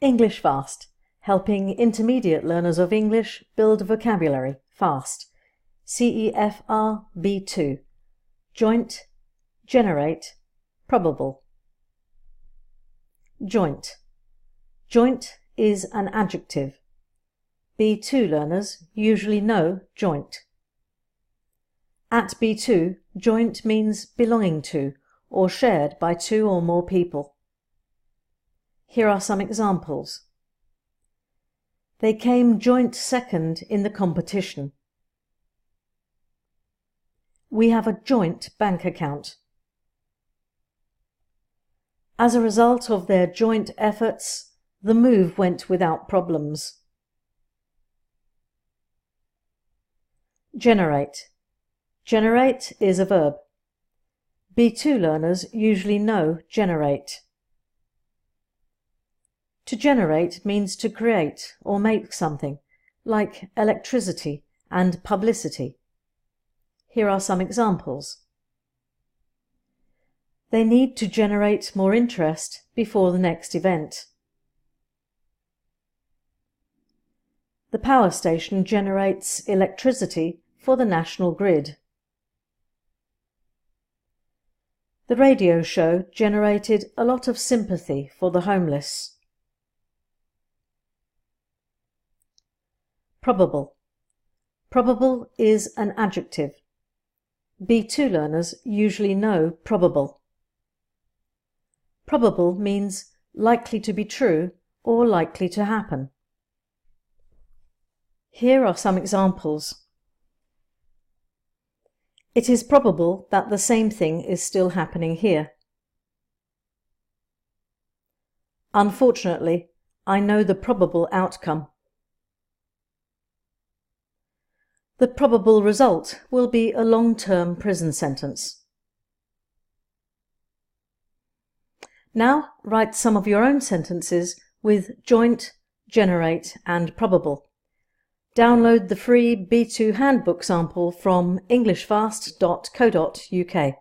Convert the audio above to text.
English Fast, helping intermediate learners of English build vocabulary fast. CEFR B2. Joint, generate, probable. Joint. Joint is an adjective. B2 learners usually know joint. At B2, joint means belonging to or shared by two or more people. Here are some examples. They came joint second in the competition. We have a joint bank account. As a result of their joint efforts, the move went without problems. Generate. Generate is a verb. B2 learners usually know generate. To generate means to create or make something, like electricity and publicity. Here are some examples. They need to generate more interest before the next event. The power station generates electricity for the national grid. The radio show generated a lot of sympathy for the homeless. Probable. Probable is an adjective. B2 learners usually know probable. Probable means likely to be true or likely to happen. Here are some examples. It is probable that the same thing is still happening here. Unfortunately, I know the probable outcome. The probable result will be a long-term prison sentence. Now write some of your own sentences with joint, generate and probable. Download the free B2 handbook sample from englishfast.co.uk.